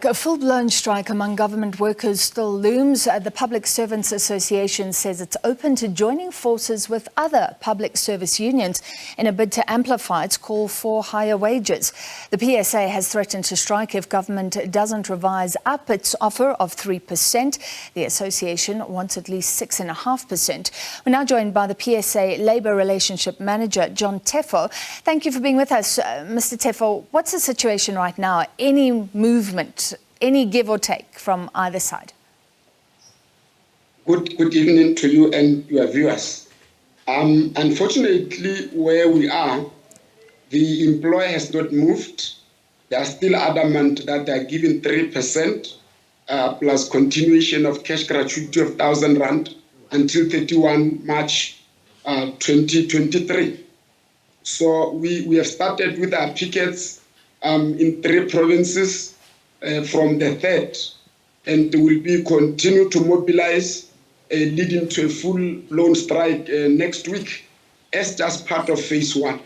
A full-blown strike among government workers still looms. The Public Servants Association says it's open to joining forces with other public service unions in a bid to amplify its call for higher wages. The PSA has threatened to strike if government doesn't revise up its offer of 3%. The association wants at least 6.5%. We're now joined by the PSA Labour Relationship Manager, John Teffo. Thank you for being with us. Mr. Teffo, what's the situation right now? Any movement? Any give or take from either side? Good evening to you and your viewers. Unfortunately, where we are, the employer has not moved. They are still adamant that they are giving 3% plus continuation of cash gratuity of 1,000 rand until 31 March 2023. So we have started with our pickets in 3 provinces. From the 3rd, and will be continue to mobilize, leading to a full-blown strike next week as just part of phase 1.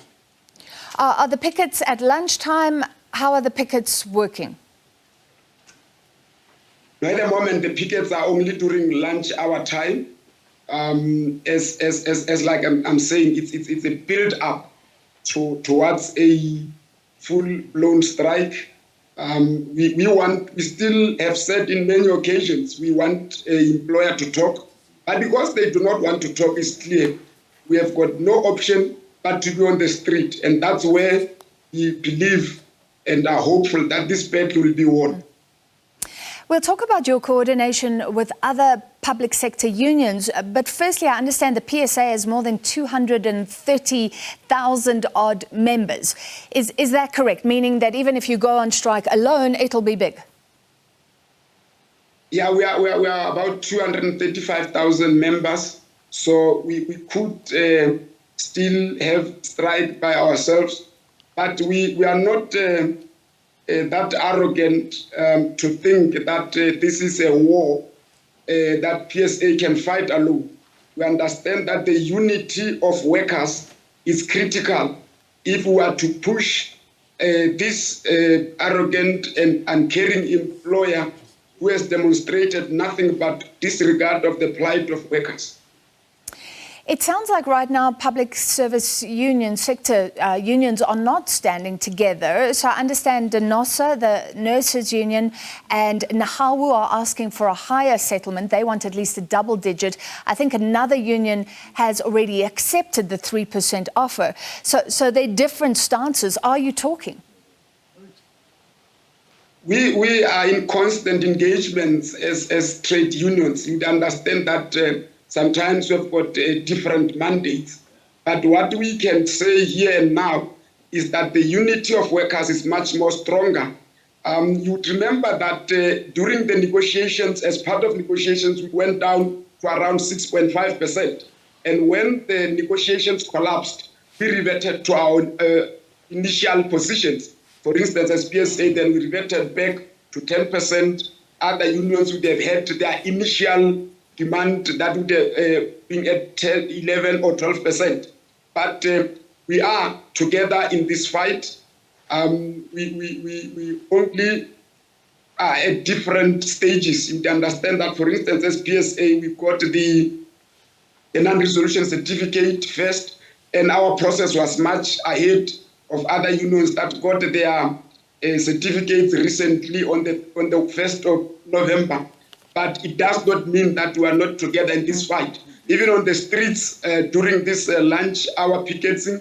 Are the pickets at lunchtime? How are the pickets working? At the moment, the pickets are only during lunch hour time. As like I'm saying, it's a build-up towards a full-blown strike. We still have said in many occasions we want an employer to talk, but because they do not want to talk, it's clear we have got no option but to be on the street, and that's where we believe and are hopeful that this battle will be won. We'll talk about your coordination with other public sector unions, but firstly, I understand the PSA has more than 230,000 odd members. Is that correct? Meaning that even if you go on strike alone, it'll be big? Yeah, we are about 235,000 members, so we could still have strike by ourselves, but we are not that arrogant to think that this is a war that PSA can fight alone. We understand that the unity of workers is critical if we are to push this arrogant and uncaring employer who has demonstrated nothing but disregard of the plight of workers. It sounds like right now public service union sector unions are not standing together. So I understand DENOSA, the nurses union, and NAHAWU are asking for a higher settlement. They want at least a double digit. I think another union has already accepted the 3% offer. So they're different stances. Are you talking? We are in constant engagements as trade unions. You understand that sometimes we've got different mandates. But what we can say here and now is that the unity of workers is much more stronger. You would remember that during the negotiations, as part of negotiations, we went down to around 6.5%. And when the negotiations collapsed, we reverted to our initial positions. For instance, as PSA, then we reverted back to 10%. Other unions would have had their initial demand that would have been at 10, 11 or 12%. But we are together in this fight. We only are at different stages. You understand that, for instance, as PSA, we got the non-resolution certificate first, and our process was much ahead of other unions that got their certificates recently on the 1st of November. But it does not mean that we are not together in this fight. Even on the streets during this lunch hour picketing,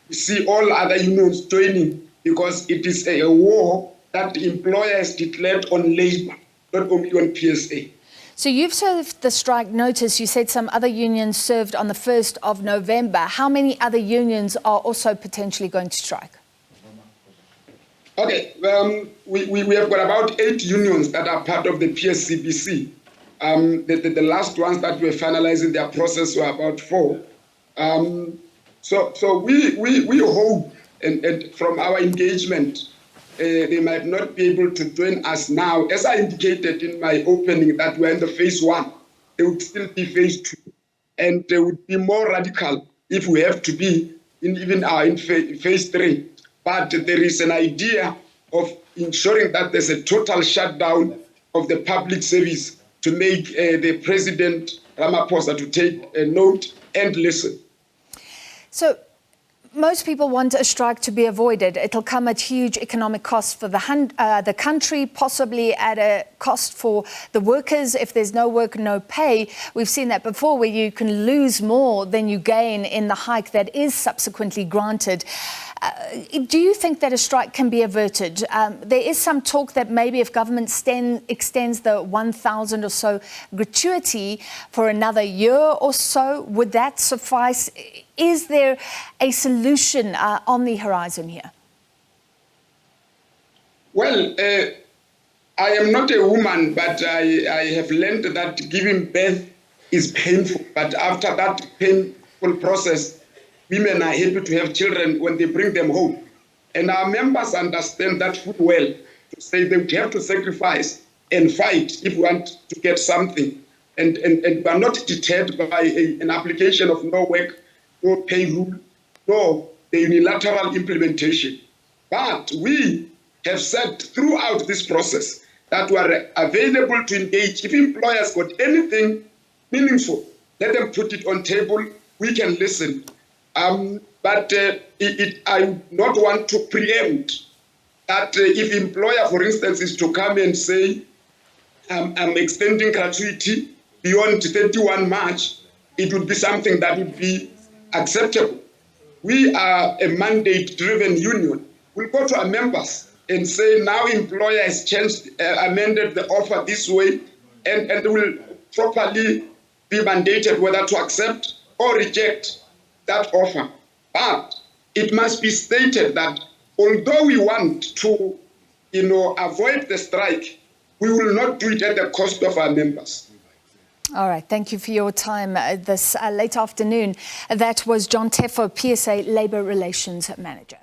we see all other unions joining because it is a war that the employer has declared on labor, not only on PSA. So you've served the strike notice. You said some other unions served on the 1st of November. How many other unions are also potentially going to strike? Okay, we have got about 8 unions that are part of the SABC. The last ones that were finalizing their process were about 4. So we hope, and from our engagement, they might not be able to join us now. As I indicated in my opening that we're in the phase 1, there would still be phase 2. And they would be more radical if we have to be in phase 3. But there is an idea of ensuring that there's a total shutdown of the public service to make the President Ramaphosa to take a note and listen. So most people want a strike to be avoided. It'll come at huge economic cost for the country, possibly at a cost for the workers. If there's no work, no pay. We've seen that before, where you can lose more than you gain in the hike that is subsequently granted. Do you think that a strike can be averted? There is some talk that maybe if government extends the 1,000 or so gratuity for another year or so, would that suffice? Is there a solution on the horizon here? Well, I am not a woman, but I have learned that giving birth is painful. But after that painful process, women are happy to have children when they bring them home. And our members understand that full well, to say they would have to sacrifice and fight if we want to get something. And we are not deterred by an application of no work, no pay rule, no the unilateral implementation. But we have said throughout this process that we are available to engage. If employers got anything meaningful, let them put it on table. We can listen. But I would not want to preempt that if employer, for instance, is to come and say, I'm extending gratuity beyond 31 March, it would be something that would be acceptable. We are a mandate-driven union. We'll go to our members and say, now employer has changed, amended the offer this way, and will properly be mandated whether to accept or reject that offer. But it must be stated that although we want to, avoid the strike, we will not do it at the cost of our members. All right. Thank you for your time this late afternoon. That was Teffo, PSA Labour Relations Manager.